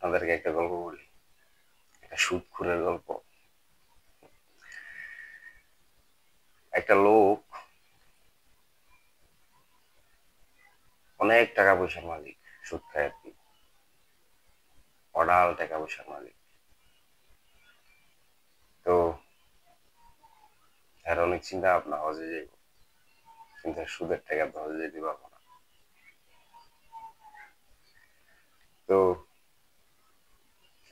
আপনাদেরকে একটা গল্প বলি, একটা সুদখোরের গল্প। একটা লোক অনেক টাকা পয়সার মালিক, সুদ খায় আর কি, অঢাল টাকা পয়সার মালিক। তো এর অনেক চিন্তা ভাবনা হজে যাইব, কিন্তু সুদের টাকা তো হজে যেতে পারবো না। তো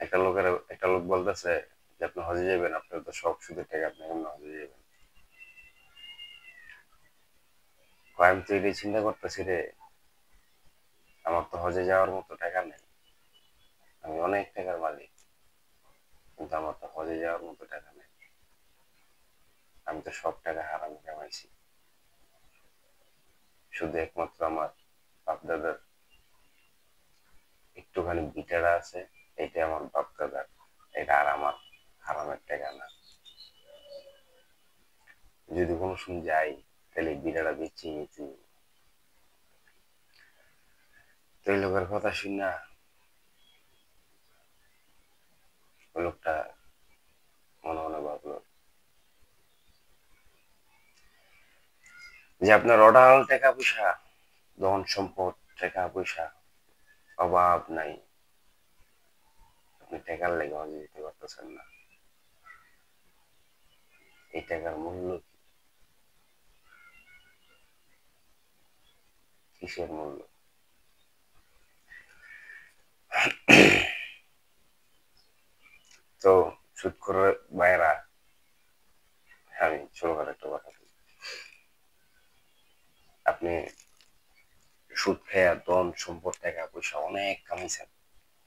একটা লোক বলতেছে যে আপনি হজে যাবেন, আপনার তো সব সুদের টাকা, আপনি কেমন হজে যাবেন? আমি তো এটাই চিন্তা করতেছি রে, আমার তো হজে যাওয়ার মতো টাকা নেই। আমি অনেক টাকার মালিক, কিন্তু আমার তো হজে যাওয়ার মতো টাকা নেই। আমি তো সব টাকা হারাম কামাইছি, শুধু একমাত্র আমার বাপ দাদার একটুখানি ভিটারা আছে, এটা আমার বাপ দাদার, এটা আর আমার হারামের টাকা না। যদি কোনো সময় যাই, তাহলে বিড়াটা বেঁচে গেছি। তো এই লোকের কথা শুন না, ওই লোকটা মনে মনে ভাবলো যে আপনার অঢাল টাকা পয়সা, ধন সম্পদ, টাকা পয়সা, অভাব নাই, আপনি টাকার লেগে হজে যেতে পারতেছেন না। এই টাকার মূল্য কি? কিসের মূল্য? তো সুদখোর ভাইয়েরা, আমি ছোটখাটো একটা কথা বলি। আপনি সুদ খেয়ে ধন সম্পদ, টাকা পয়সা অনেক কামাইছেন,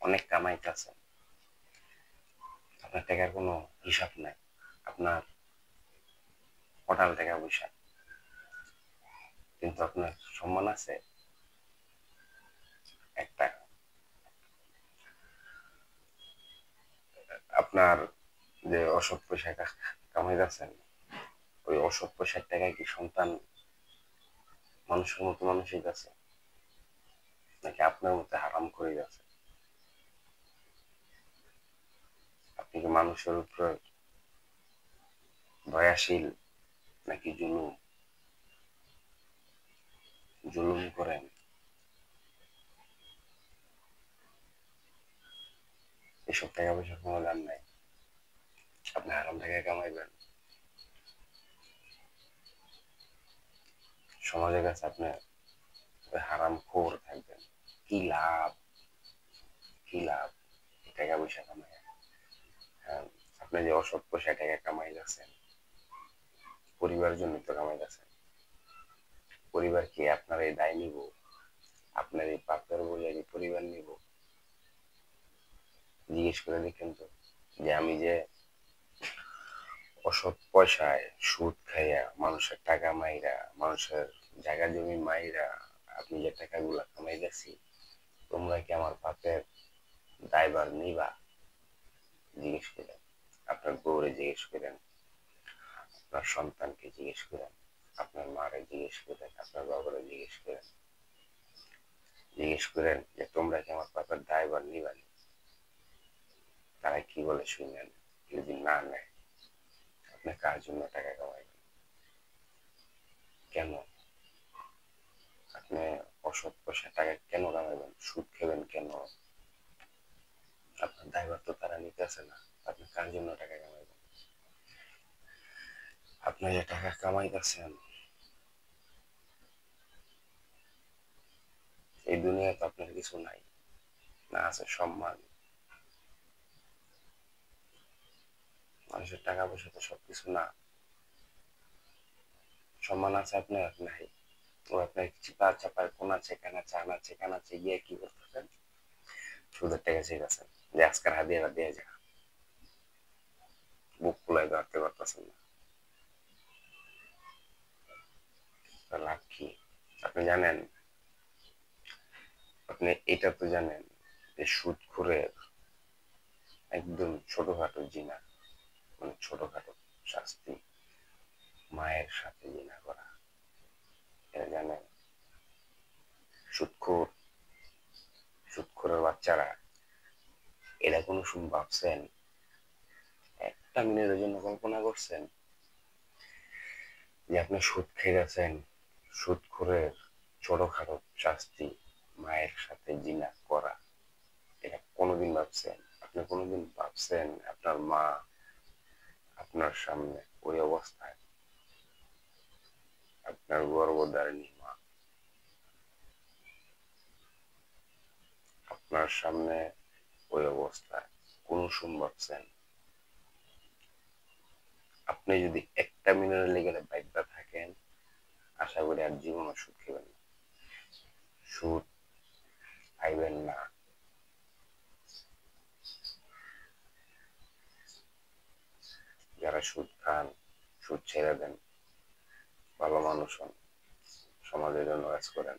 অনেক কামাইতেছেন, আপনার টাকার কোনো হিসাব নাই, আপনার অঢাল টাকা পয়সা, কিন্তু আপনার সম্মান আছে একটা। আপনার যে অসৎ পয়সা কামাইতেছেন, ওই অসৎ পয়সার টাকায় কি সন্তান মানুষের মতো মানুষই আছে, নাকি আপনার মতো হারাম করে গেছে? আপনি কি মানুষের উপর দয়াশীল, নাকি জুলুম জুলুম করেন? এসব টাকা পয়সার কোনো দাম নাই। আপনি হারাম টাকা কামাইবেন, সমাজের কাছে আপনি হারাম খোর থাকবেন, কি লাভ? কি লাভ এই টাকা পয়সা কামাই? হ্যাঁ, আপনি যে অসৎ পয়সা টাকা কামাই যাচ্ছেন, পরিবারের জন্য তো কামাই যাচ্ছেন। পরিবার কি আপনার এই দায় নিব? আপনার এই পাপের বলে কি পরিবার নিব? জিজ্ঞেস করে দেখেন তো, যে আমি যে অসৎ পয়সায় সুদ খাইয়া, মানুষের টাকা মাইরা, মানুষের জায়গা জমি মাইরা, আপনি যে টাকাগুলা কামাই গেছি, তোমরা কি আমার পাপের দায়ভার নিবা? জিজ্ঞেস করেন, আপনার বউরে জিজ্ঞেস করেন, আপনার সন্তানকে জিজ্ঞেস করেন, আপনার মারে জিজ্ঞেস করেন, আপনার বাবারে জিজ্ঞেস করেন, জিজ্ঞেস করেন যে তোমরা কি আমার পাপের দায়ভার নিবানি? তারা কি বলে শুনেন। যদি না নেয়, আপনি কার জন্য টাকা কামাইবেন? কেন আপনি অসৎ পয়সা টাকা কেন কামাইবেন? সুদ খেবেন কেন? আপনার দায়ভার তো তারা নিতেছে না, আপনি কার জন্য টাকা কামাইবেন? আপনি যে টাকা কামাইতেছেন, এই দুনিয়াতে আপনার কিছু নাই, না আছে সম্মান। মানুষের টাকা পয়সা তো সবকিছু না। সম্মান আছে আপনার? নাই। ও আপনার চিপা চাপার কোনা চেকানা চানা চেকানা গিয়ে কি করতেছেন? সুদের টাকা চেয়েছেন যে আজকের হাদিয়াটা দিয়ে যা, বুক কুলাই ধরতে পারতেছেন না। লাভ কি? আপনি জানেন, আপনি এটা তো জানেন যে সুদখোরের একদম ছোটখাটো জিনা, মানে ছোটখাটো শাস্তি মায়ের সাথে জিনা করা। এটা জানেন? সুদখোর, সুদখোরের বাচ্চারা এটা কোনো সময় ভাবছেন? একটা মিনিটের জন্য কল্পনা করছেন যে আপনি সুদ খাইতেছেন? সুদখোরের ছোটখাটো শাস্তি মায়ের সাথে জিনা করা, এটা কোনোদিন ভাবছেন? আপনি কোনোদিন ভাবছেন আপনার মা আপনার সামনে ওই অবস্থায়, আপনার গর্ভধারিণী মা আপনার সামনে ওই অবস্থায়, কোন সময় ভাবছেন? আপনি যদি একটা মিনিটের লেগে বাইকটা থাকেন, আশা করি আর জীবনও সুদ খাবেন না। সুদ খাইবেন না। যারা সুদ খান, সুদ ছেড়ে দেন, ভালো মানুষ হন, সমাজের জন্য কাজ করেন,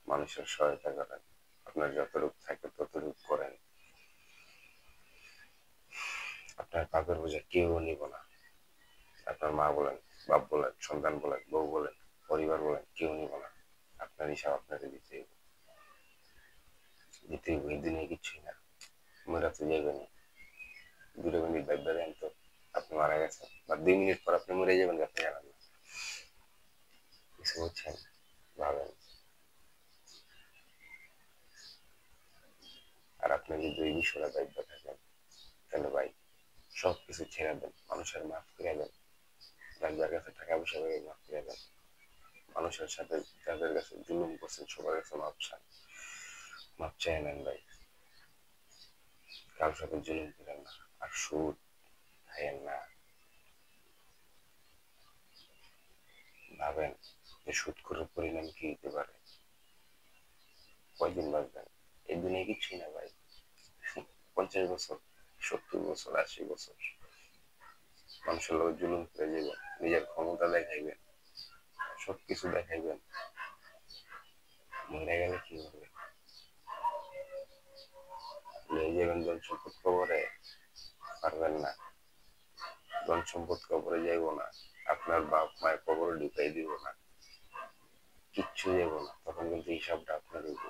মানুষের সহায়তা করেন, আপনার যতটুকু থাকে ততটুকু করেন। আপনার পাপের বোঝা কেউ নিব না। আপনার মা বলেন, বাপ বলেন, সন্তান বলেন, বউ বলেন, পরিবার বলেন, কেউ নিব না। আপনার হিসাব আপনাকে দিতে হইব। দিতে হইব, এই দুনিয়া কিচ্ছুই না। মরা তো যাবেন। 2 মিনিট ভাববে দেন তো আপনি মারা গেছেন, বা 2 মিনিট পর আপনি মরে যাবেন, আপনি জানেন না। কিছু বুঝছেন? ভাবেন। আর আপনি যদি এই বিষয়টা দায়িত্ব থাকেন, তাহলে ভাই সবকিছু ছেড়ে দেন, মানুষের মাফ করে দেন। যার কাছে টাকা পয়সা করে মাফ করে দেন। মানুষের সাথে যাদের কাছে জুলুম করছেন সবার কাছে মাপ চান, মাপ চাই নেন ভাই। কারোর সাথে জুলুম করেন না। আর সুদ খাইয়েন না। ভাবেন যে সুদ করার পরিণাম কি হতে পারে। কয়দিন বাঁচবেন? এই দুনিয়া কিছুই না ভাই। 50 বছর, 70 বছর, 80 বছর মানুষের লোক জুলুম করে যাবেন, নিজের ক্ষমতা দেখাইবেন, সবকিছু দেখাইবেন, মরে গেলে কি হবে? নিয়ে যাবেন ধন সম্পদ কবরে? পারবেন না। ধন সম্পদ কবরে যাইব না, আপনার বাপ মায়ের কবরে ঢুকাই দিব না, কিচ্ছু যাইব না। তখন কিন্তু হিসাবটা আপনার হইব।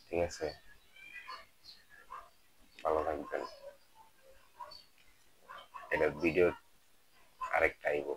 ঠিক আছে? ভালো থাকবেন। এটা ভিডিও আরেকটা আইব।